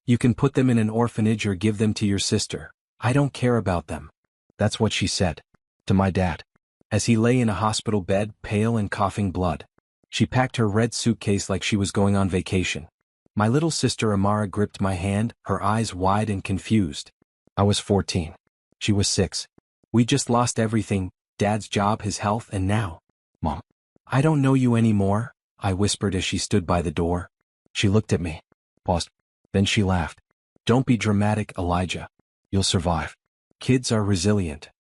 You can put them in an orphanage or give them to your sister. I don't care about them. That's what she said. To my dad. As he lay in a hospital bed, pale and coughing blood. She packed her red suitcase like she was going on vacation. My little sister Amara gripped my hand, her eyes wide and confused. I was 14. She was 6. We just lost everything, Dad's job, his health, and now. Mom. I don't know you anymore, I whispered as she stood by the door. She looked at me. Paused. Then she laughed. Don't be dramatic, Elijah. You'll survive. Kids are resilient.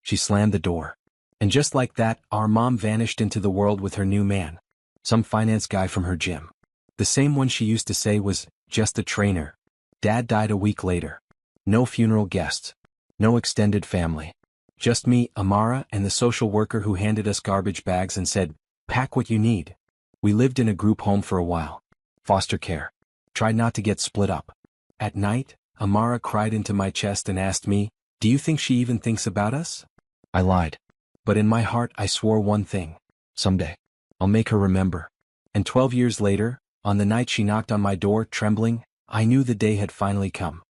She slammed the door. And just like that, our mom vanished into the world with her new man. Some finance guy from her gym. The same one she used to say was just a trainer. Dad died a week later. No funeral guests. No extended family. Just me, Amara, and the social worker who handed us garbage bags and said, pack what you need. We lived in a group home for a while. Foster care. Tried not to get split up. At night, Amara cried into my chest and asked me, do you think she even thinks about us? I lied. But in my heart I swore one thing. Someday. I'll make her remember. And 12 years later, on the night she knocked on my door trembling, I knew the day had finally come.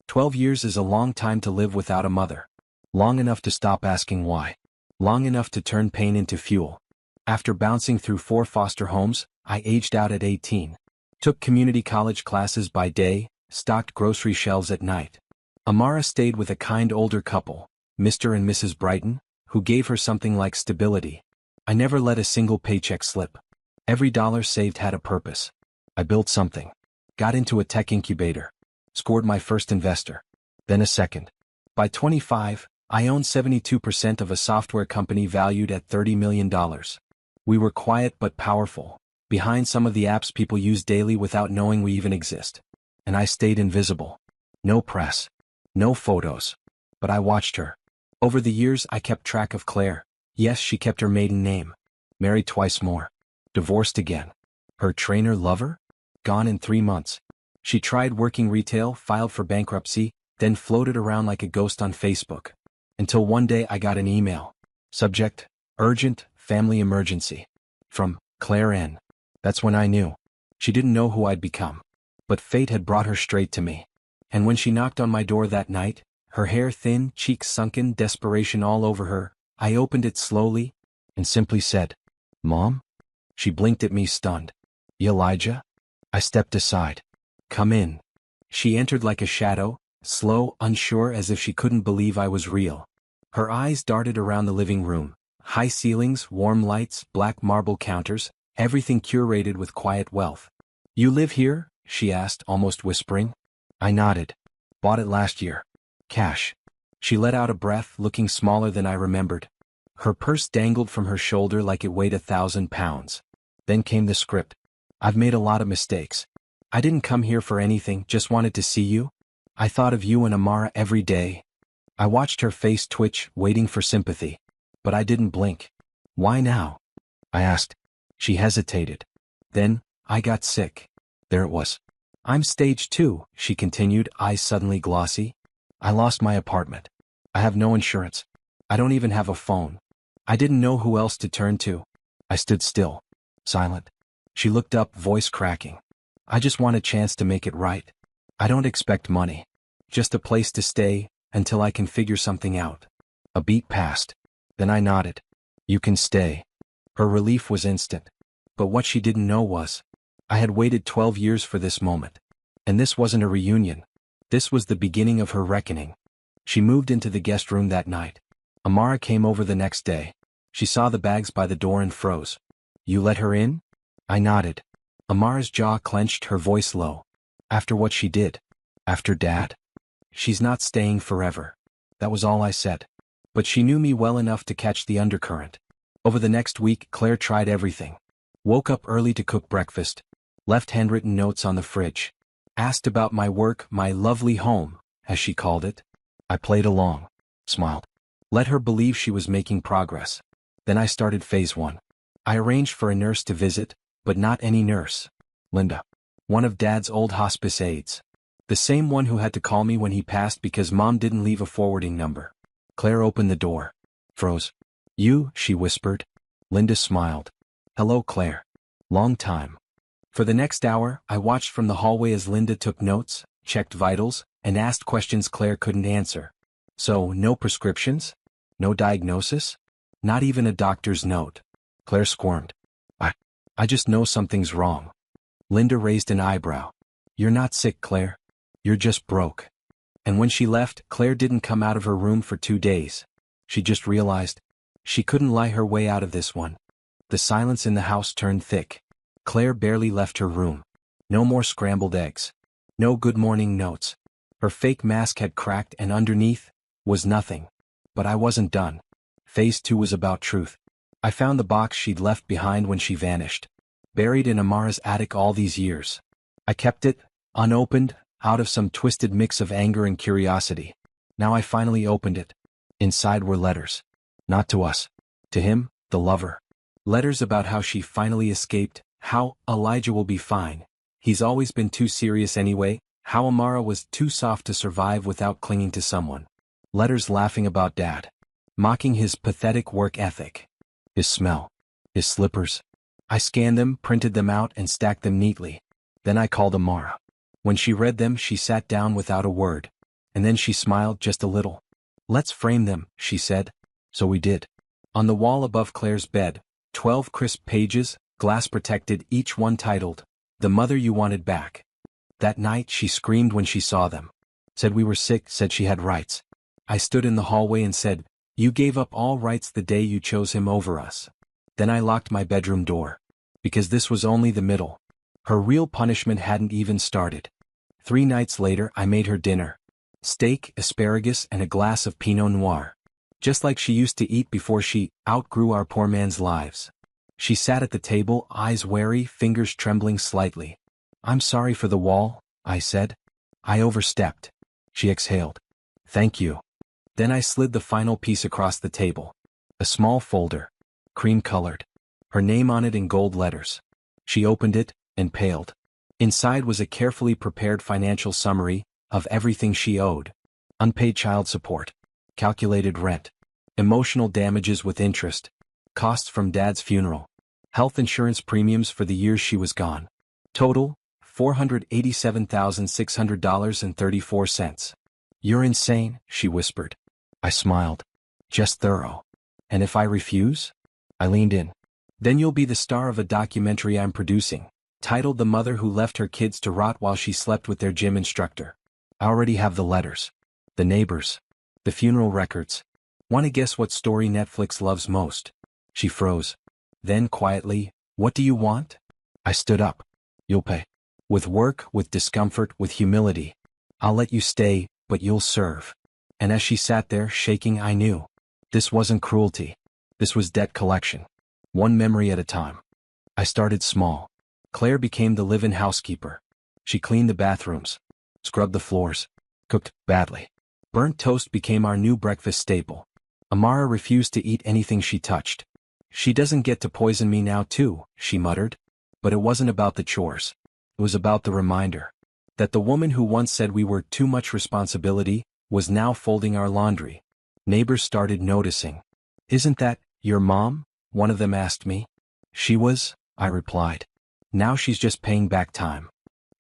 12 years is a long time to live without a mother. Long enough to stop asking why. Long enough to turn pain into fuel. After bouncing through 4 foster homes, I aged out at 18. Took community college classes by day, stocked grocery shelves at night. Amara stayed with a kind older couple, Mr. and Mrs. Brighton, who gave her something like stability. I never let a single paycheck slip. Every dollar saved had a purpose. I built something. Got into a tech incubator. Scored my first investor. Then a second. By 25, I owned 72% of a software company valued at $30 million. We were quiet but powerful, behind some of the apps people use daily without knowing we even exist. And I stayed invisible. No press. No photos. But I watched her. Over the years I kept track of Claire. Yes, she kept her maiden name. Married twice more. Divorced again. Her trainer lover? Gone in 3 months. She tried working retail, filed for bankruptcy, then floated around like a ghost on Facebook. Until one day I got an email. Subject, urgent, family emergency. From Claire N. That's when I knew. She didn't know who I'd become. But fate had brought her straight to me. And when she knocked on my door that night, her hair thin, cheeks sunken, desperation all over her, I opened it slowly and simply said, Mom? She blinked at me stunned. Elijah? I stepped aside. Come in. She entered like a shadow, slow, unsure, as if she couldn't believe I was real. Her eyes darted around the living room. High ceilings, warm lights, black marble counters, everything curated with quiet wealth. You live here? She asked, almost whispering. I nodded. Bought it last year. Cash. She let out a breath, looking smaller than I remembered. Her purse dangled from her shoulder like it weighed 1,000 pounds. Then came the script. I've made a lot of mistakes. I didn't come here for anything, just wanted to see you. I thought of you and Amara every day. I watched her face twitch, waiting for sympathy. But I didn't blink. Why now? I asked. She hesitated. Then, I got sick. There it was. I'm stage 2, she continued, eyes suddenly glossy. I lost my apartment. I have no insurance. I don't even have a phone. I didn't know who else to turn to. I stood still. Silent. She looked up, voice cracking. I just want a chance to make it right. I don't expect money. Just a place to stay, until I can figure something out. A beat passed. Then I nodded. You can stay. Her relief was instant. But what she didn't know was, I had waited 12 years for this moment. And this wasn't a reunion. This was the beginning of her reckoning. She moved into the guest room that night. Amara came over the next day. She saw the bags by the door and froze. You let her in? I nodded. Amara's jaw clenched, her voice low. After what she did? After Dad? She's not staying forever. That was all I said. But she knew me well enough to catch the undercurrent. Over the next week, Claire tried everything. Woke up early to cook breakfast. Left handwritten notes on the fridge. Asked about my work, my lovely home, as she called it. I played along. Smiled. Let her believe she was making progress. Then I started phase 1. I arranged for a nurse to visit, but not any nurse. Linda. One of Dad's old hospice aides. The same one who had to call me when he passed because Mom didn't leave a forwarding number. Claire opened the door. Froze. You, she whispered. Linda smiled. Hello, Claire. Long time. For the next hour, I watched from the hallway as Linda took notes, checked vitals, and asked questions Claire couldn't answer. So, no prescriptions? No diagnosis? Not even a doctor's note. Claire squirmed. I just know something's wrong. Linda raised an eyebrow. You're not sick, Claire. You're just broke. And when she left, Claire didn't come out of her room for 2 days. She just realized she couldn't lie her way out of this one. The silence in the house turned thick. Claire barely left her room. No more scrambled eggs. No good morning notes. Her fake mask had cracked and underneath was nothing. But I wasn't done. Phase 2 was about truth. I found the box she'd left behind when she vanished. Buried in Amara's attic all these years. I kept it, unopened, out of some twisted mix of anger and curiosity. Now I finally opened it. Inside were letters. Not to us. To him, the lover. Letters about how she finally escaped, how Elijah will be fine. He's always been too serious anyway, how Amara was too soft to survive without clinging to someone. Letters laughing about Dad. Mocking his pathetic work ethic. His smell. His slippers. I scanned them, printed them out, and stacked them neatly. Then I called Amara. When she read them, she sat down without a word. And then she smiled just a little. Let's frame them, she said. So we did. On the wall above Claire's bed, 12 crisp pages, glass-protected, each one titled, The Mother You Wanted Back. That night she screamed when she saw them. Said we were sick, said she had rights. I stood in the hallway and said, You gave up all rights the day you chose him over us. Then I locked my bedroom door. Because this was only the middle. Her real punishment hadn't even started. 3 nights later I made her dinner. Steak, asparagus, and a glass of Pinot Noir. Just like she used to eat before she outgrew our poor man's lives. She sat at the table, eyes wary, fingers trembling slightly. I'm sorry for the wall, I said. I overstepped. She exhaled. Thank you. Then I slid the final piece across the table. A small folder. Cream-colored. Her name on it in gold letters. She opened it, and paled. Inside was a carefully prepared financial summary of everything she owed. Unpaid child support. Calculated rent. Emotional damages with interest. Costs from Dad's funeral. Health insurance premiums for the years she was gone. Total, $487,600.34. You're insane, she whispered. I smiled. Just thorough. And if I refuse? I leaned in. Then you'll be the star of a documentary I'm producing, titled The Mother Who Left Her Kids to Rot While She Slept with Their Gym Instructor. I already have the letters. The neighbors. The funeral records. Want to guess what story Netflix loves most? She froze. Then quietly, what do you want? I stood up. You'll pay. With work, with discomfort, with humility. I'll let you stay, but you'll serve. And as she sat there, shaking, I knew. This wasn't cruelty. This was debt collection. One memory at a time. I started small. Claire became the live-in housekeeper. She cleaned the bathrooms. Scrubbed the floors. Cooked badly. Burnt toast became our new breakfast staple. Amara refused to eat anything she touched. She doesn't get to poison me now too, she muttered. But it wasn't about the chores. It was about the reminder. That the woman who once said we were too much responsibility was now folding our laundry. Neighbors started noticing. Isn't that your mom? One of them asked me. She was, I replied. Now she's just paying back time.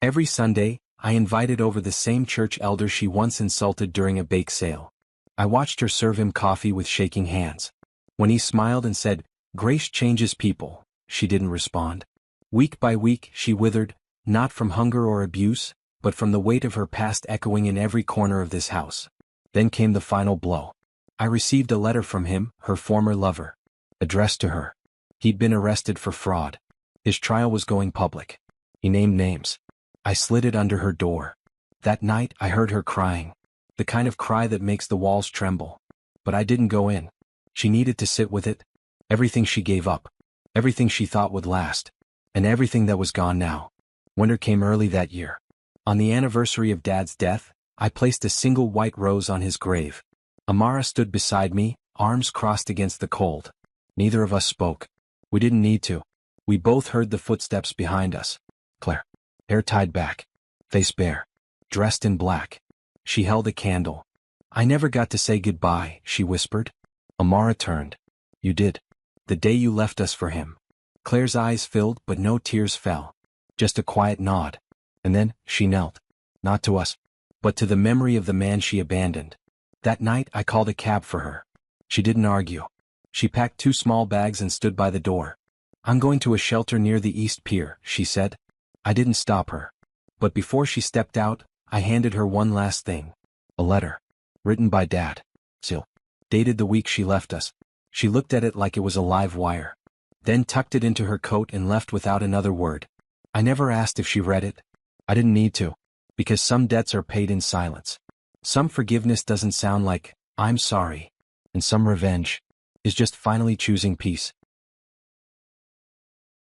Every Sunday, I invited over the same church elder she once insulted during a bake sale. I watched her serve him coffee with shaking hands. When he smiled and said, Grace changes people, she didn't respond. Week by week, she withered, not from hunger or abuse, but from the weight of her past echoing in every corner of this house. Then came the final blow. I received a letter from him, her former lover. Addressed to her. He'd been arrested for fraud. His trial was going public. He named names. I slid it under her door. That night I heard her crying. The kind of cry that makes the walls tremble. But I didn't go in. She needed to sit with it. Everything she gave up. Everything she thought would last. And everything that was gone now. Winter came early that year. On the anniversary of Dad's death, I placed a single white rose on his grave. Amara stood beside me, arms crossed against the cold. Neither of us spoke. We didn't need to. We both heard the footsteps behind us. Claire. Hair tied back. Face bare. Dressed in black. She held a candle. I never got to say goodbye, she whispered. Amara turned. You did. The day you left us for him. Claire's eyes filled but no tears fell. Just a quiet nod. And then, she knelt. Not to us, but to the memory of the man she abandoned. That night I called a cab for her. She didn't argue. She packed 2 small bags and stood by the door. I'm going to a shelter near the East Pier, she said. I didn't stop her. But before she stepped out, I handed her one last thing. A letter. Written by Dad. Seal. Dated the week she left us. She looked at it like it was a live wire. Then tucked it into her coat and left without another word. I never asked if she read it. I didn't need to. Because some debts are paid in silence. Some forgiveness doesn't sound like, I'm sorry. And some revenge is just finally choosing peace.